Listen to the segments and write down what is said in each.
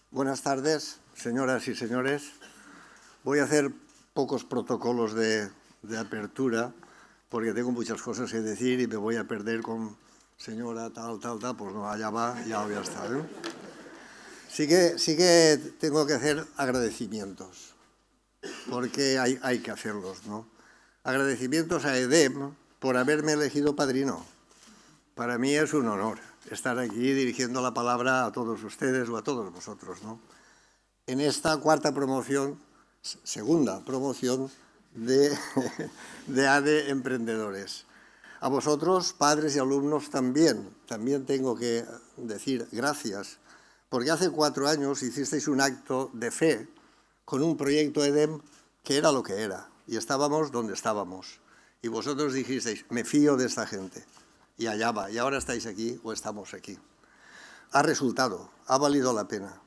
Buenas tardes, señoras y señores. Voy a hacer pocos protocolos de apertura porque tengo muchas cosas que decir y me voy a perder con señora tal, pues no, allá va, ya voy a estar. Sí que tengo que hacer agradecimientos, porque hay que hacerlos, ¿no? Agradecimientos a EDEM por haberme elegido padrino. Para mí es un honor estar aquí dirigiendo la palabra a todos ustedes o a todos vosotros, ¿no? En esta segunda promoción de ADE Emprendedores. A vosotros, padres y alumnos, también tengo que decir gracias, porque hace 4 años hicisteis un acto de fe con un proyecto EDEM que era lo que era, y estábamos donde estábamos. Y vosotros dijisteis, me fío de esta gente. Y allá va, y ahora estáis aquí o estamos aquí. Ha resultado, ha valido la pena.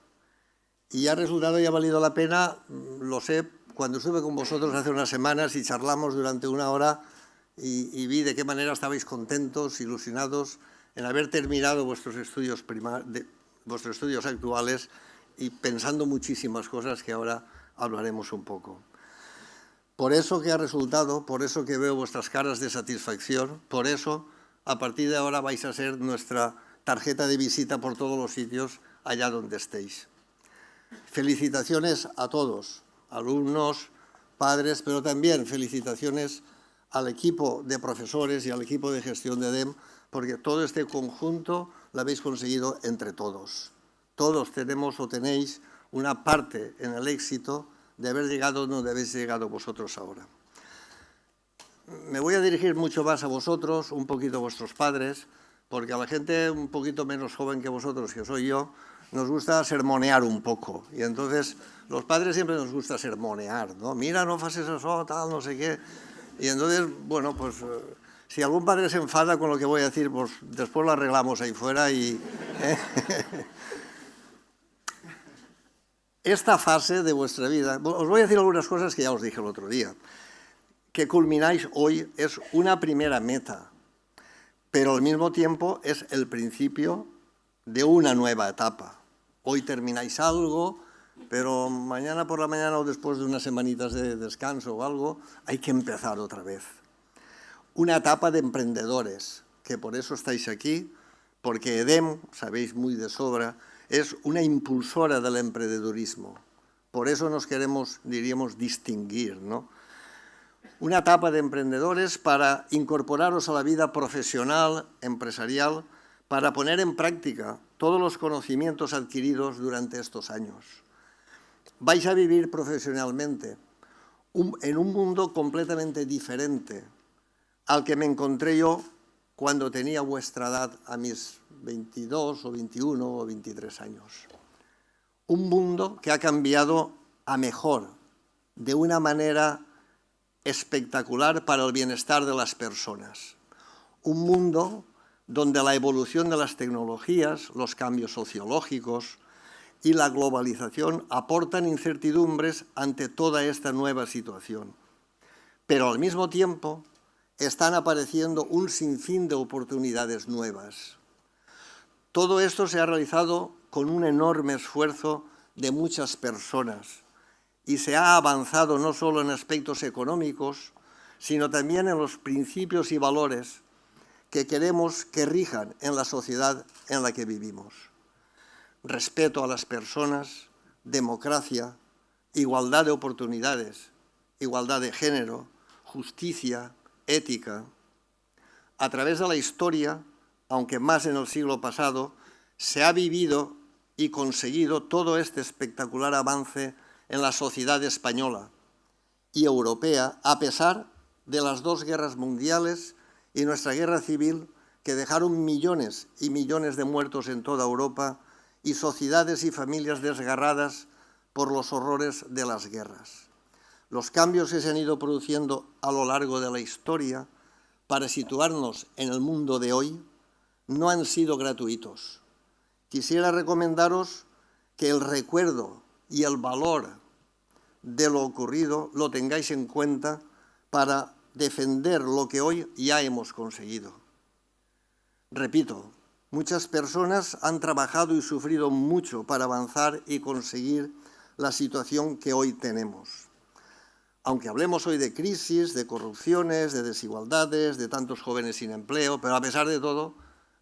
Y ha resultado y ha valido la pena, lo sé, cuando estuve con vosotros hace unas semanas y charlamos durante 1 hora y vi de qué manera estabais contentos, ilusionados en haber terminado vuestros estudios actuales y pensando muchísimas cosas que ahora hablaremos un poco. Por eso que ha resultado, por eso que veo vuestras caras de satisfacción, por eso, a partir de ahora vais a ser nuestra tarjeta de visita por todos los sitios allá donde estéis. Felicitaciones a todos, alumnos, padres, pero también felicitaciones al equipo de profesores y al equipo de gestión de EDEM, porque todo este conjunto lo habéis conseguido entre todos. Todos tenemos o tenéis una parte en el éxito de haber llegado donde habéis llegado vosotros ahora. Me voy a dirigir mucho más a vosotros, un poquito a vuestros padres, porque a la gente un poquito menos joven que vosotros, que soy yo, nos gusta sermonear un poco. Y entonces, los padres siempre nos gusta sermonear, ¿no? Mira, no faces eso, tal, no sé qué. Y entonces, bueno, pues, si algún padre se enfada con lo que voy a decir, pues después lo arreglamos ahí fuera y... Esta fase de vuestra vida, os voy a decir algunas cosas que ya os dije el otro día, que culmináis hoy es una primera meta, pero al mismo tiempo es el principio de una nueva etapa. Hoy termináis algo, pero mañana por la mañana o después de unas semanitas de descanso o algo, hay que empezar otra vez. Una etapa de emprendedores, que por eso estáis aquí, porque EDEM, sabéis muy de sobra, es una impulsora del emprendedurismo. Por eso nos queremos, diríamos, distinguir, ¿no? Una etapa de emprendedores para incorporaros a la vida profesional, empresarial, para poner en práctica todos los conocimientos adquiridos durante estos años. Vais a vivir profesionalmente en un mundo completamente diferente al que me encontré yo cuando tenía vuestra edad a mis 22 o 21 o 23 años. Un mundo que ha cambiado a mejor, de una manera espectacular para el bienestar de las personas. Un mundo donde la evolución de las tecnologías, los cambios sociológicos y la globalización aportan incertidumbres ante toda esta nueva situación. Pero al mismo tiempo están apareciendo un sinfín de oportunidades nuevas. Todo esto se ha realizado con un enorme esfuerzo de muchas personas y se ha avanzado no solo en aspectos económicos, sino también en los principios y valores que queremos que rijan en la sociedad en la que vivimos. Respeto a las personas, democracia, igualdad de oportunidades, igualdad de género, justicia, ética. A través de la historia, aunque más en el siglo pasado, se ha vivido y conseguido todo este espectacular avance en la sociedad española y europea, a pesar de las 2 guerras mundiales y nuestra guerra civil, que dejaron millones y millones de muertos en toda Europa y sociedades y familias desgarradas por los horrores de las guerras. Los cambios que se han ido produciendo a lo largo de la historia para situarnos en el mundo de hoy no han sido gratuitos. Quisiera recomendaros que el recuerdo y el valor de lo ocurrido lo tengáis en cuenta para defender lo que hoy ya hemos conseguido. Repito, Muchas personas han trabajado y sufrido mucho para avanzar y conseguir la situación que hoy tenemos. Aunque hablemos hoy de crisis, de corrupciones, de desigualdades, de tantos jóvenes sin empleo, pero a pesar de todo,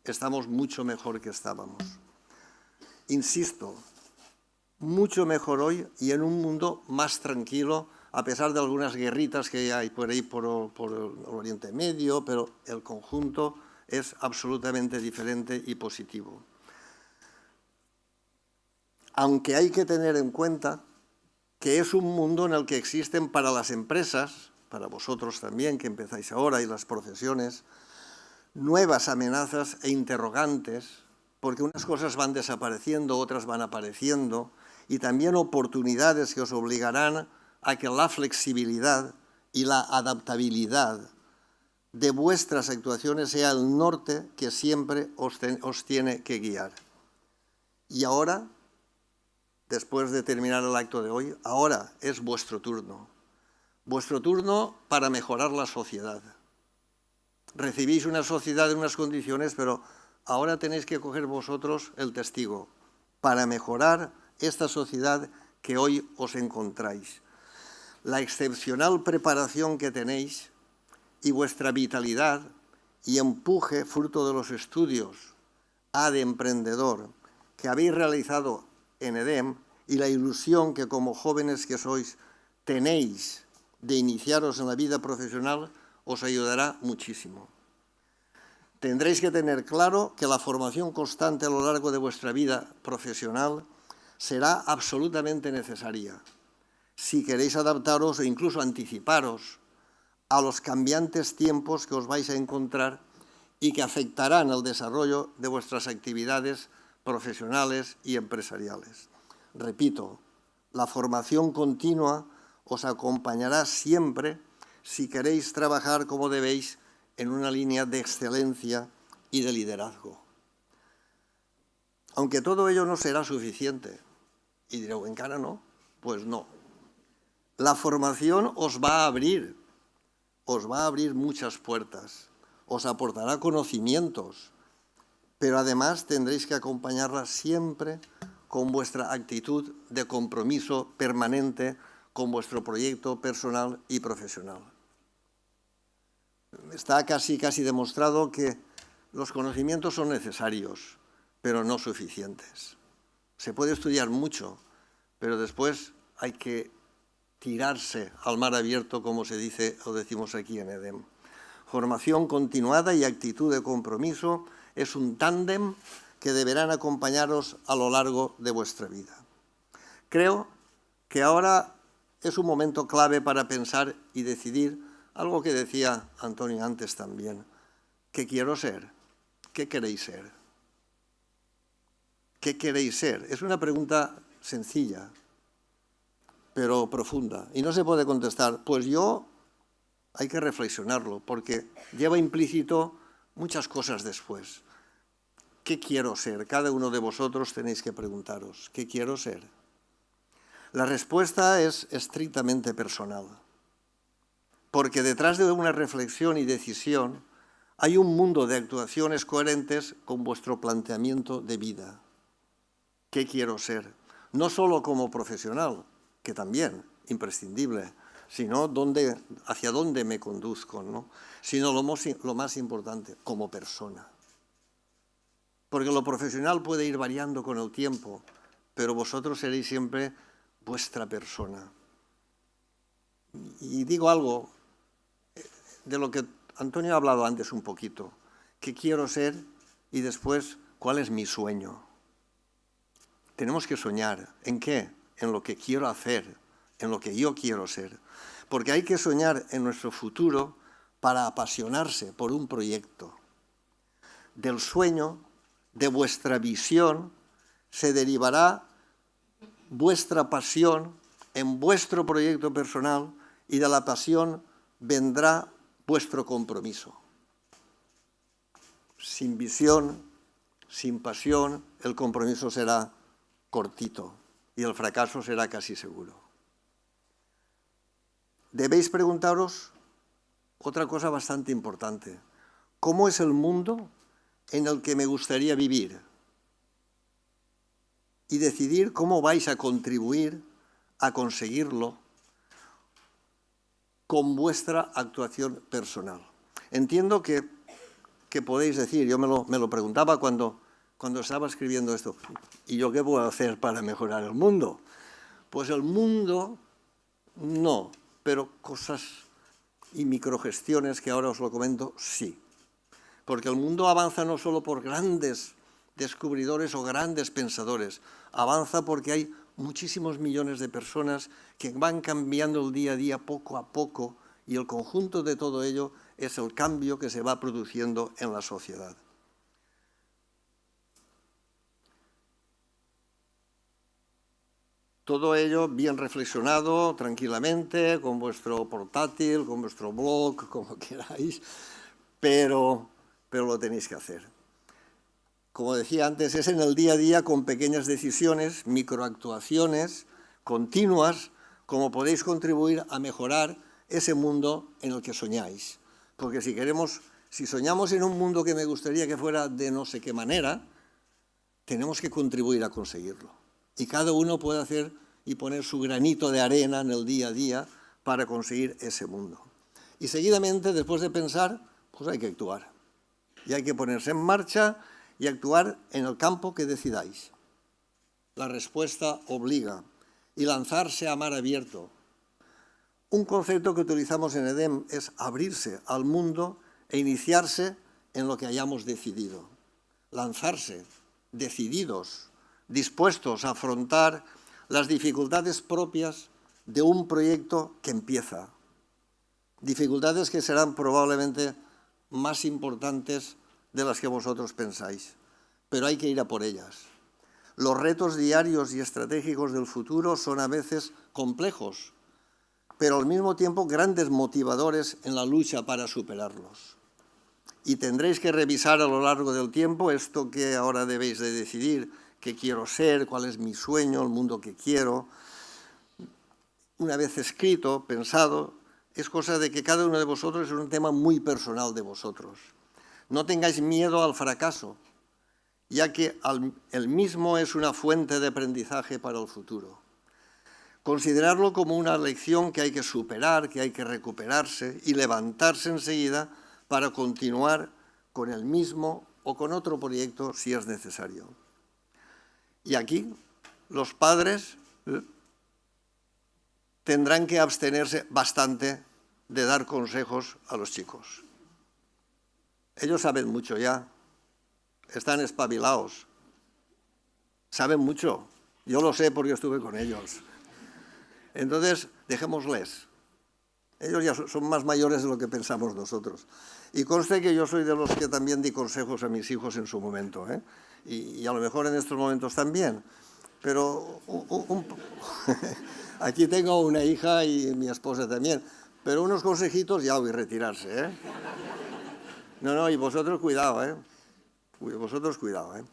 estamos mucho mejor que estábamos. Insisto, mucho mejor hoy y en un mundo más tranquilo, a pesar de algunas guerritas que hay por ahí por el Oriente Medio, pero el conjunto es absolutamente diferente y positivo. Aunque hay que tener en cuenta que es un mundo en el que existen para las empresas, para vosotros también, que empezáis ahora, y las profesiones, nuevas amenazas e interrogantes, porque unas cosas van desapareciendo, otras van apareciendo, y también oportunidades que os obligarán a que la flexibilidad y la adaptabilidad de vuestras actuaciones sea el norte que siempre os tiene que guiar. Y ahora, después de terminar el acto de hoy, ahora es vuestro turno. Vuestro turno para mejorar la sociedad. Recibís una sociedad en unas condiciones, pero ahora tenéis que coger vosotros el testigo para mejorar esta sociedad que hoy os encontráis. La excepcional preparación que tenéis y vuestra vitalidad y empuje, fruto de los estudios de emprendedor que habéis realizado en EDEM y la ilusión que como jóvenes que sois tenéis de iniciaros en la vida profesional os ayudará muchísimo. Tendréis que tener claro que la formación constante a lo largo de vuestra vida profesional será absolutamente necesaria si queréis adaptaros o incluso anticiparos a los cambiantes tiempos que os vais a encontrar y que afectarán el desarrollo de vuestras actividades profesionales y empresariales. Repito, la formación continua os acompañará siempre si queréis trabajar como debéis en una línea de excelencia y de liderazgo. Aunque todo ello no será suficiente, y diré, ¿encara no? Pues no. La formación os va a abrir muchas puertas, os aportará conocimientos, pero además tendréis que acompañarla siempre con vuestra actitud de compromiso permanente con vuestro proyecto personal y profesional. Está casi demostrado que los conocimientos son necesarios, pero no suficientes. Se puede estudiar mucho, pero después hay que tirarse al mar abierto, como se dice o decimos aquí en EDEM. Formación continuada y actitud de compromiso es un tándem que deberán acompañaros a lo largo de vuestra vida. Creo que ahora es un momento clave para pensar y decidir algo que decía Antonio antes también. ¿Qué quiero ser? ¿Qué queréis ser? ¿Qué queréis ser? Es una pregunta sencilla, pero profunda. Y no se puede contestar, pues yo, hay que reflexionarlo, porque lleva implícito muchas cosas después. ¿Qué quiero ser? Cada uno de vosotros tenéis que preguntaros, ¿qué quiero ser? La respuesta es estrictamente personal, porque detrás de una reflexión y decisión hay un mundo de actuaciones coherentes con vuestro planteamiento de vida. ¿Qué quiero ser? No solo como profesional, que también, imprescindible, sino hacia dónde me conduzco, ¿no? Sino lo más importante, como persona. Porque lo profesional puede ir variando con el tiempo, pero vosotros seréis siempre vuestra persona. Y digo algo de lo que Antonio ha hablado antes un poquito. ¿Qué quiero ser? Y después, ¿cuál es mi sueño? Tenemos que soñar. ¿En qué? En lo que quiero hacer, en lo que yo quiero ser. Porque hay que soñar en nuestro futuro para apasionarse por un proyecto. Del sueño, de vuestra visión, se derivará vuestra pasión en vuestro proyecto personal y de la pasión vendrá vuestro compromiso. Sin visión, sin pasión, el compromiso será cortito y el fracaso será casi seguro. Debéis preguntaros otra cosa bastante importante. ¿Cómo es el mundo en el que me gustaría vivir y decidir cómo vais a contribuir a conseguirlo con vuestra actuación personal. Entiendo que podéis decir, yo me lo preguntaba cuando estaba escribiendo esto, ¿y yo qué puedo hacer para mejorar el mundo? Pues el mundo no, pero cosas y microgestiones que ahora os lo comento, sí. Porque el mundo avanza no solo por grandes descubridores o grandes pensadores, avanza porque hay muchísimos millones de personas que van cambiando el día a día poco a poco y el conjunto de todo ello es el cambio que se va produciendo en la sociedad. Todo ello bien reflexionado, tranquilamente, con vuestro portátil, con vuestro blog, como queráis, pero lo tenéis que hacer. Como decía antes, es en el día a día con pequeñas decisiones, microactuaciones continuas, como podéis contribuir a mejorar ese mundo en el que soñáis. Porque si soñamos en un mundo que me gustaría que fuera de no sé qué manera, tenemos que contribuir a conseguirlo. Y cada uno puede hacer y poner su granito de arena en el día a día para conseguir ese mundo. Y seguidamente, después de pensar, pues hay que actuar. Y hay que ponerse en marcha y actuar en el campo que decidáis. La respuesta obliga. Y lanzarse a mar abierto. Un concepto que utilizamos en EDEM es abrirse al mundo e iniciarse en lo que hayamos decidido. Lanzarse, decididos, dispuestos a afrontar las dificultades propias de un proyecto que empieza. Dificultades que serán probablemente más importantes de las que vosotros pensáis, pero hay que ir a por ellas. Los retos diarios y estratégicos del futuro son a veces complejos, pero al mismo tiempo grandes motivadores en la lucha para superarlos. Y tendréis que revisar a lo largo del tiempo esto que ahora debéis de decidir, qué quiero ser, cuál es mi sueño, el mundo que quiero. Una vez escrito, pensado, es cosa de que cada uno de vosotros es un tema muy personal de vosotros. No tengáis miedo al fracaso, ya que el mismo es una fuente de aprendizaje para el futuro. Considerarlo como una lección que hay que superar, que hay que recuperarse y levantarse enseguida para continuar con el mismo o con otro proyecto si es necesario. Y aquí los padres tendrán que abstenerse bastante de dar consejos a los chicos. Ellos saben mucho ya, están espabilados, saben mucho. Yo lo sé porque estuve con ellos. Entonces, dejémosles. Ellos ya son más mayores de lo que pensamos nosotros. Y conste que yo soy de los que también di consejos a mis hijos en su momento, ¿eh? Y a lo mejor en estos momentos también. Pero aquí tengo una hija y mi esposa también. Pero unos consejitos ya voy a retirarse, ¿eh? No, y vosotros cuidado, ¿eh? Vosotros cuidado, ¿eh?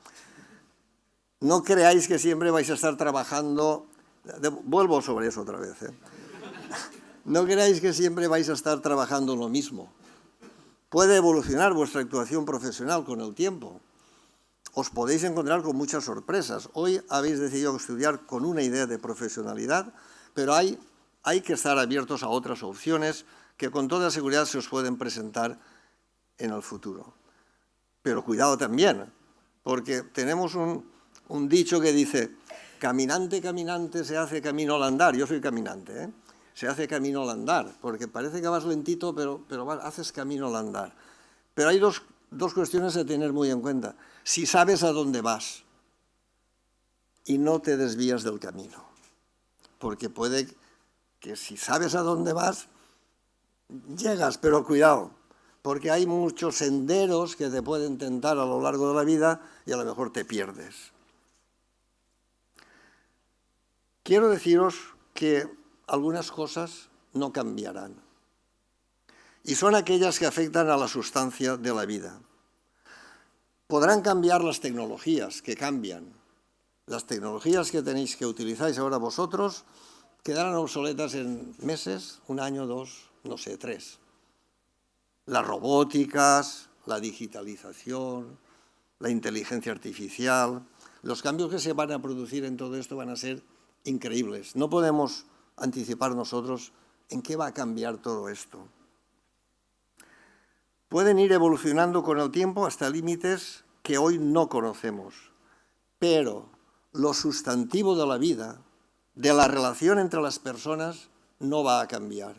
No creáis que siempre vais a estar trabajando... Vuelvo sobre eso otra vez, ¿eh? No creáis que siempre vais a estar trabajando lo mismo. Puede evolucionar vuestra actuación profesional con el tiempo. Os podéis encontrar con muchas sorpresas. Hoy habéis decidido estudiar con una idea de profesionalidad, pero hay que estar abiertos a otras opciones que con toda seguridad se os pueden presentar en el futuro. Pero cuidado también, porque tenemos un dicho que dice, caminante, caminante, se hace camino al andar. Yo soy caminante, ¿eh? Se hace camino al andar, porque parece que vas lentito, pero haces camino al andar. Pero hay dos cuestiones a tener muy en cuenta. Si sabes a dónde vas y no te desvías del camino, porque puede que si sabes a dónde vas, llegas, pero cuidado, porque hay muchos senderos que te pueden tentar a lo largo de la vida y a lo mejor te pierdes. Quiero deciros que algunas cosas no cambiarán y son aquellas que afectan a la sustancia de la vida. Podrán cambiar las tecnologías, que cambian. Las tecnologías que tenéis que utilizáis ahora vosotros quedarán obsoletas en meses, un año, 2, no sé, 3. Las robóticas, la digitalización, la inteligencia artificial. Los cambios que se van a producir en todo esto van a ser increíbles. No podemos anticipar nosotros en qué va a cambiar todo esto. Pueden ir evolucionando con el tiempo hasta límites que hoy no conocemos, pero lo sustantivo de la vida, de la relación entre las personas, no va a cambiar.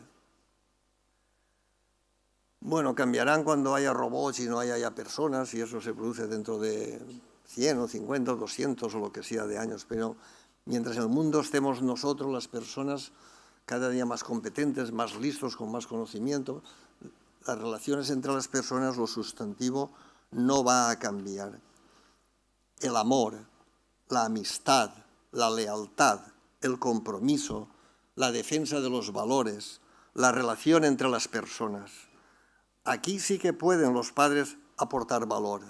Bueno, cambiarán cuando haya robots y no haya ya personas, y eso se produce dentro de 100 o 50 o 200 o lo que sea de años, pero mientras en el mundo estemos nosotros, las personas, cada día más competentes, más listos, con más conocimiento, las relaciones entre las personas, lo sustantivo, no va a cambiar. El amor, la amistad, la lealtad, el compromiso, la defensa de los valores, la relación entre las personas. Aquí sí que pueden los padres aportar valor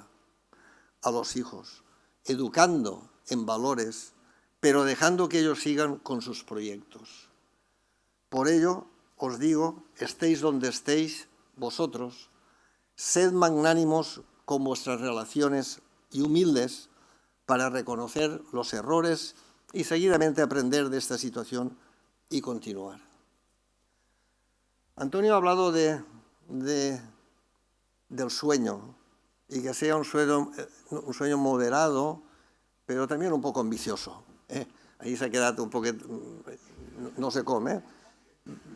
a los hijos, educando en valores, pero dejando que ellos sigan con sus proyectos. Por ello, os digo, estéis donde estéis vosotros, sed magnánimos con vuestras relaciones y humildes para reconocer los errores y seguidamente aprender de esta situación y continuar. Antonio ha hablado del sueño, y que sea un sueño moderado, pero también un poco ambicioso. Ahí se ha quedado un poquito, no se come,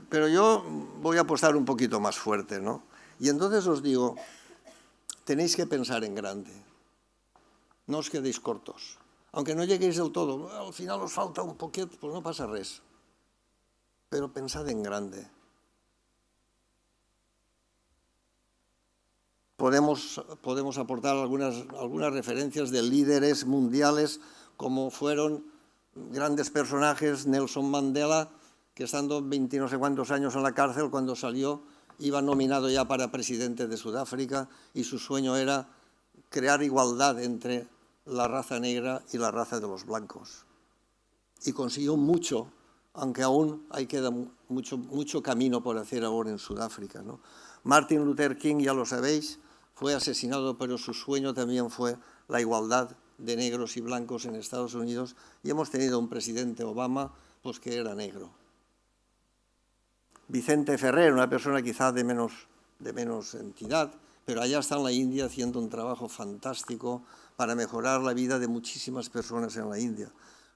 pero yo voy a apostar un poquito más fuerte, ¿no? Y entonces os digo, tenéis que pensar en grande, no os quedéis cortos. Aunque no lleguéis del todo, al final os falta un poquito, pues no pasa res. Pero pensad en grande. Podemos aportar algunas referencias de líderes mundiales, como fueron grandes personajes, Nelson Mandela, que estando 20 no sé cuántos años en la cárcel, cuando salió, iba nominado ya para presidente de Sudáfrica, y su sueño era crear igualdad entre la raza negra y la raza de los blancos. Y consiguió mucho, aunque aún queda mucho camino por hacer ahora en Sudáfrica, ¿no? Martin Luther King, ya lo sabéis, fue asesinado, pero su sueño también fue la igualdad de negros y blancos en Estados Unidos, y hemos tenido un presidente, Obama, pues que era negro. Vicente Ferrer, una persona quizá de menos entidad, pero allá está en la India haciendo un trabajo fantástico para mejorar la vida de muchísimas personas en la India.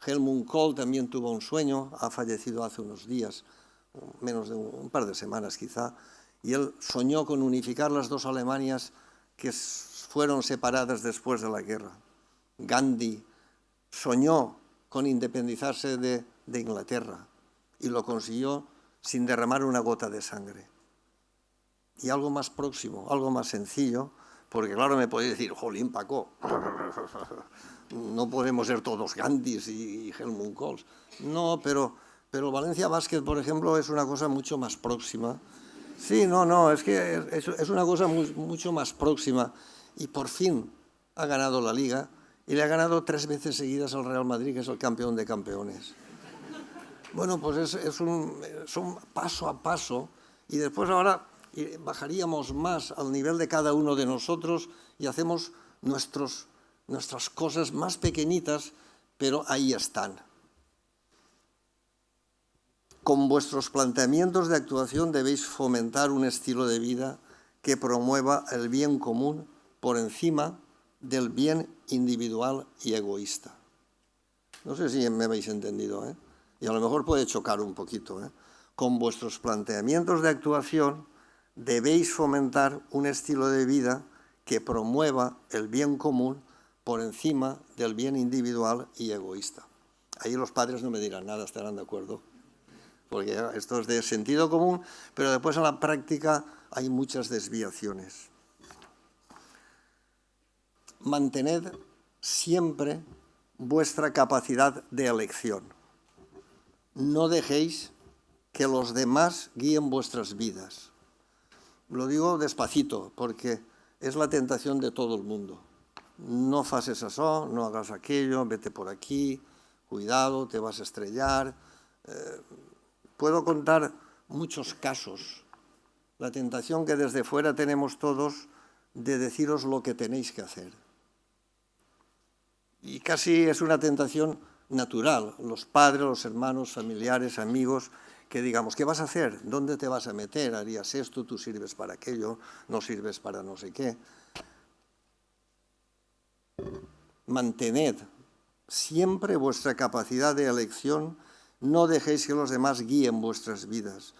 Helmut Kohl también tuvo un sueño, ha fallecido hace unos días, menos de un par de semanas quizá, y él soñó con unificar las dos Alemanias que fueron separadas después de la guerra. Gandhi soñó con independizarse de Inglaterra y lo consiguió sin derramar una gota de sangre. Y algo más próximo, algo más sencillo, porque claro, me podéis decir, jolín, Paco, no podemos ser todos Gandhis y Helmut Kohl. No, pero Valencia Basket, por ejemplo, es una cosa mucho más próxima. Sí, no, es que es una cosa mucho más próxima, y por fin ha ganado la Liga, y le ha ganado 3 veces seguidas al Real Madrid, que es el campeón de campeones. Bueno, pues es un paso a paso, y después ahora bajaríamos más al nivel de cada uno de nosotros y hacemos nuestras cosas más pequeñitas, pero ahí están. Con vuestros planteamientos de actuación debéis fomentar un estilo de vida que promueva el bien común por encima del bien individual y egoísta. No sé si me habéis entendido, ¿eh? Y a lo mejor puede chocar un poquito, ¿eh? Con vuestros planteamientos de actuación debéis fomentar un estilo de vida que promueva el bien común por encima del bien individual y egoísta. Ahí los padres no me dirán nada, estarán de acuerdo, porque esto es de sentido común, pero después en la práctica hay muchas desviaciones. Mantened siempre vuestra capacidad de elección. No dejéis que los demás guíen vuestras vidas. Lo digo despacito, porque es la tentación de todo el mundo. No faces eso, no hagas aquello, vete por aquí, cuidado, te vas a estrellar. Puedo contar muchos casos. La tentación que desde fuera tenemos todos de deciros lo que tenéis que hacer. y casi es una tentación natural. Los padres, los hermanos, familiares, amigos, que digamos, ¿qué vas a hacer? ¿Dónde te vas a meter? ¿Harías esto? ¿Tú sirves para aquello? ¿No sirves para no sé qué? Mantened siempre vuestra capacidad de elección, no dejéis que los demás guíen vuestras vidas.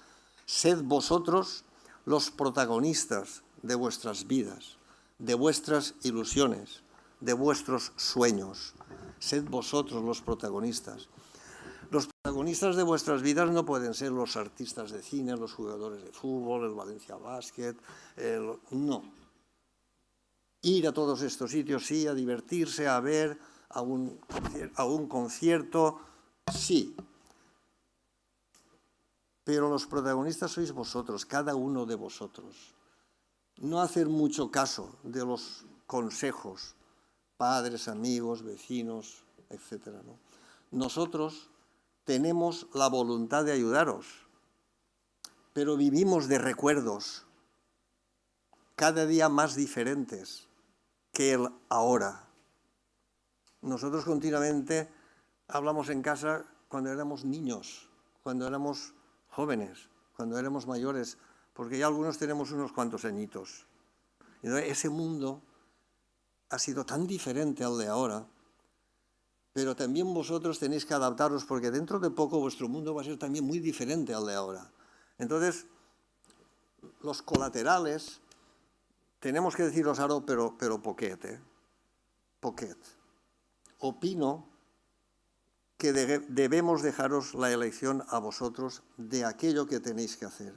Sed vosotros los protagonistas de vuestras vidas, de vuestras ilusiones, de vuestros sueños. Sed vosotros los protagonistas. Los protagonistas de vuestras vidas no pueden ser los artistas de cine, los jugadores de fútbol, el Valencia Basket, no. Ir a todos estos sitios, sí, a divertirse, a ver, a un concierto, sí. Pero los protagonistas sois vosotros, cada uno de vosotros. No hacer mucho caso de los consejos, padres, amigos, vecinos, etc. ¿no? Nosotros tenemos la voluntad de ayudaros, pero vivimos de recuerdos cada día más diferentes que el ahora. Nosotros continuamente hablamos en casa cuando éramos niños, cuando éramos jóvenes, cuando éramos mayores, porque ya algunos tenemos unos cuantos añitos. Y ese mundo ha sido tan diferente al de ahora, pero también vosotros tenéis que adaptaros, porque dentro de poco vuestro mundo va a ser también muy diferente al de ahora. Entonces, los colaterales, tenemos que deciros algo, pero poquet, poquet. Opino que debemos dejaros la elección a vosotros de aquello que tenéis que hacer.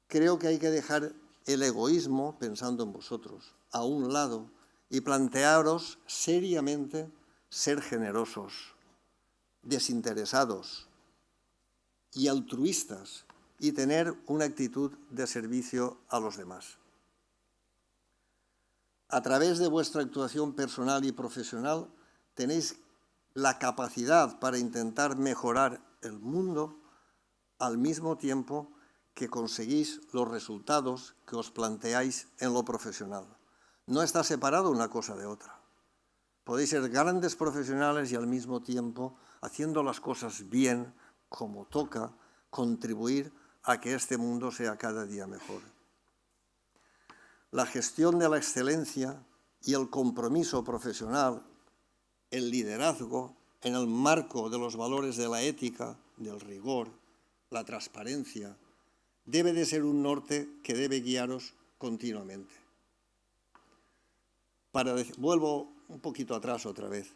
Creo que hay que dejar el egoísmo, pensando en vosotros, a un lado y plantearos seriamente ser generosos, desinteresados y altruistas y tener una actitud de servicio a los demás. A través de vuestra actuación personal y profesional tenéis la capacidad para intentar mejorar el mundo al mismo tiempo que conseguís los resultados que os planteáis en lo profesional. No está separado una cosa de otra. Podéis ser grandes profesionales y al mismo tiempo, haciendo las cosas bien, como toca, contribuir a que este mundo sea cada día mejor. La gestión de la excelencia y el compromiso profesional, el liderazgo en el marco de los valores de la ética, del rigor, la transparencia, debe de ser un norte que debe guiaros continuamente. Vuelvo un poquito atrás otra vez.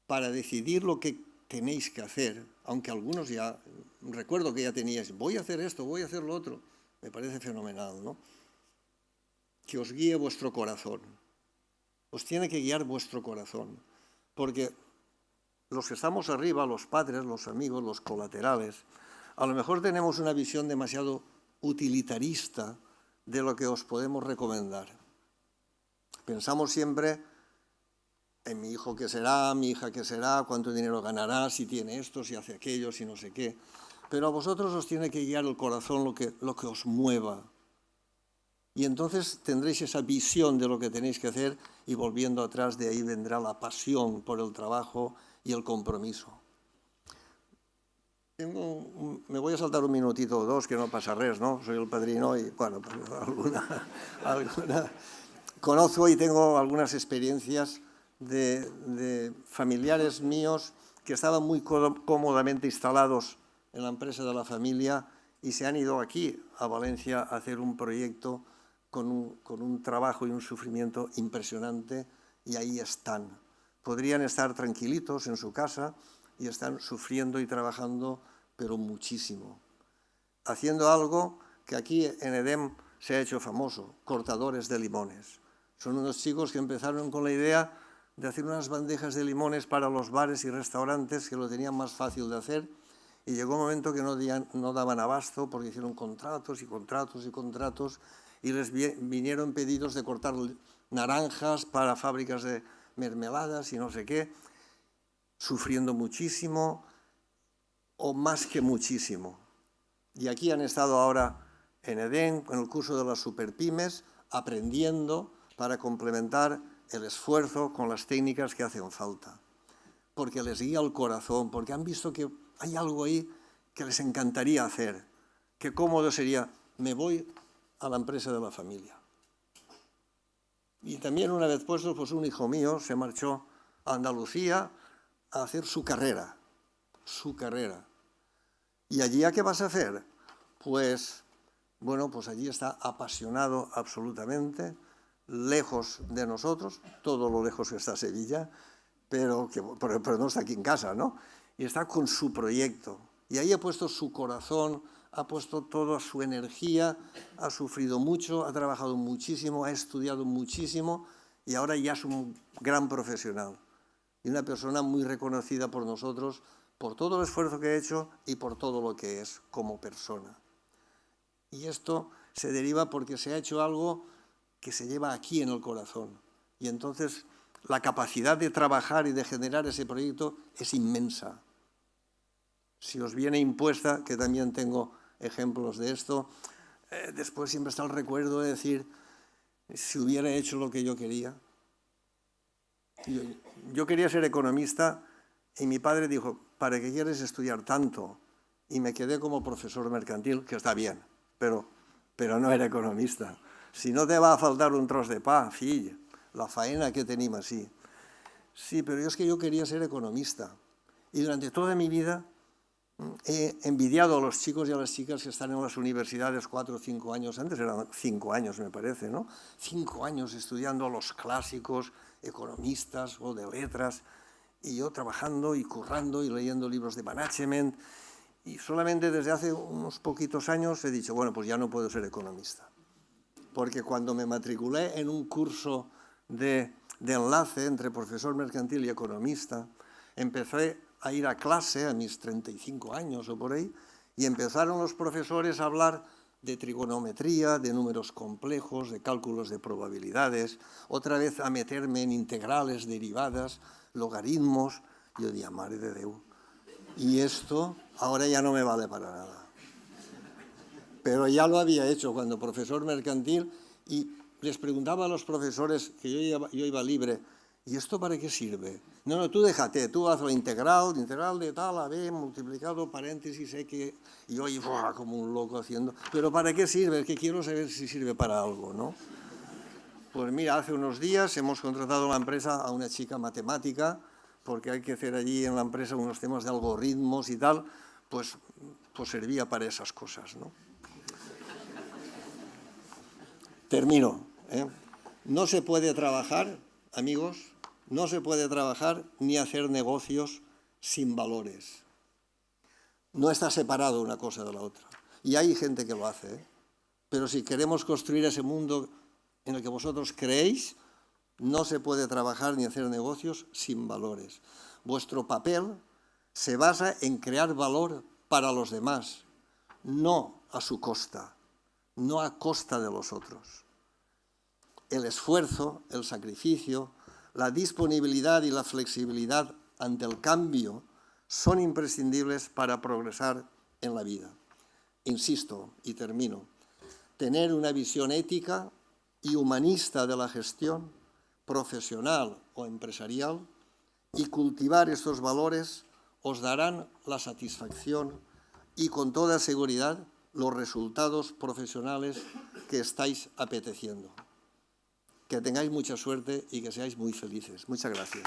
Para decidir lo que tenéis que hacer, aunque algunos ya, recuerdo que ya teníais, voy a hacer esto, voy a hacer lo otro, me parece fenomenal, ¿no? Que os guíe vuestro corazón. Os tiene que guiar vuestro corazón, porque los que estamos arriba, los padres, los amigos, los colaterales, a lo mejor tenemos una visión demasiado utilitarista de lo que os podemos recomendar. Pensamos siempre en mi hijo qué será, mi hija qué será, cuánto dinero ganará, si tiene esto, si hace aquello, si no sé qué. Pero a vosotros os tiene que guiar el corazón, lo que os mueva. Y entonces tendréis esa visión de lo que tenéis que hacer y volviendo atrás de ahí vendrá la pasión por el trabajo y el compromiso. Me voy a saltar un minutito o dos, que no pasa res, ¿no? Soy el padrino y, bueno, pues alguna. Conozco y tengo algunas experiencias de familiares míos que estaban muy cómodamente instalados en la empresa de la familia y se han ido aquí, a Valencia, a hacer un proyecto con un trabajo y un sufrimiento impresionante y ahí están. Podrían estar tranquilitos en su casa y están sufriendo y trabajando, pero muchísimo. Haciendo algo que aquí en EDEM se ha hecho famoso, cortadores de limones. Son unos chicos que empezaron con la idea de hacer unas bandejas de limones para los bares y restaurantes que lo tenían más fácil de hacer y llegó un momento que no daban abasto porque hicieron contratos y contratos y contratos y les vinieron pedidos de cortar naranjas para fábricas de mermeladas y no sé qué, sufriendo muchísimo o más que muchísimo. Y aquí han estado ahora en EDEM, en el curso de las superpymes, aprendiendo para complementar el esfuerzo con las técnicas que hacen falta, porque les guía el corazón, porque han visto que hay algo ahí que les encantaría hacer, que cómodo sería, me voy a la empresa de la familia. Y también una vez puesto, pues un hijo mío se marchó a Andalucía a hacer su carrera. ¿Y allí a qué vas a hacer? Pues, bueno, pues allí está apasionado absolutamente, lejos de nosotros, todo lo lejos que está Sevilla, pero no está aquí en casa, ¿no? Y está con su proyecto. Y ahí ha puesto su corazón, ha puesto toda su energía, ha sufrido mucho, ha trabajado muchísimo, ha estudiado muchísimo y ahora ya es un gran profesional. Y una persona muy reconocida por nosotros, por todo el esfuerzo que ha hecho y por todo lo que es como persona. Y esto se deriva porque se ha hecho algo que se lleva aquí en el corazón. Y entonces la capacidad de trabajar y de generar ese proyecto es inmensa. Si os viene impuesta, que también tengo ejemplos de esto, después siempre está el recuerdo de decir, si hubiera hecho lo que yo quería. Yo quería ser economista y mi padre dijo, ¿para qué quieres estudiar tanto? Y me quedé como profesor mercantil, que está bien, pero no era economista. Si no te va a faltar un tros de pa, fill, la faena que tenim així. Sí, pero es que yo quería ser economista. Y durante toda mi vida he envidiado a los chicos y a las chicas que están en las universidades 4 o 5 años, antes eran 5 años me parece, ¿no? 5 años estudiando los clásicos, economistas o de letras, y yo trabajando y currando y leyendo libros de management, y solamente desde hace unos poquitos años he dicho, bueno, pues ya no puedo ser economista. Porque cuando me matriculé en un curso de enlace entre profesor mercantil y economista, empecé a ir a clase a mis 35 años o por ahí, y empezaron los profesores a hablar de trigonometría, de números complejos, de cálculos de probabilidades, otra vez a meterme en integrales, derivadas, logaritmos. Yo decía, madre de Déu, y esto ahora ya no me vale para nada. Pero ya lo había hecho cuando profesor mercantil y les preguntaba a los profesores, que yo iba libre, ¿y esto para qué sirve? No, tú déjate, tú haz la integral de tal a b, multiplicado, paréntesis, x, y yo iba como un loco haciendo, ¿pero para qué sirve? Es que quiero saber si sirve para algo, ¿no? Pues mira, hace unos días hemos contratado a la empresa a una chica matemática, porque hay que hacer allí en la empresa unos temas de algoritmos y tal, pues servía para esas cosas, ¿no? Termino, ¿eh? No se puede trabajar, amigos, no se puede trabajar ni hacer negocios sin valores. No está separado una cosa de la otra. Y hay gente que lo hace, ¿eh? Pero si queremos construir ese mundo en el que vosotros creéis, no se puede trabajar ni hacer negocios sin valores. Vuestro papel se basa en crear valor para los demás, no a su costa, no a costa de los otros. El esfuerzo, el sacrificio, la disponibilidad y la flexibilidad ante el cambio son imprescindibles para progresar en la vida. Insisto, y termino, tener una visión ética y humanista de la gestión profesional o empresarial y cultivar estos valores os darán la satisfacción y con toda seguridad los resultados profesionales que estáis apeteciendo. Que tengáis mucha suerte y que seáis muy felices. Muchas gracias.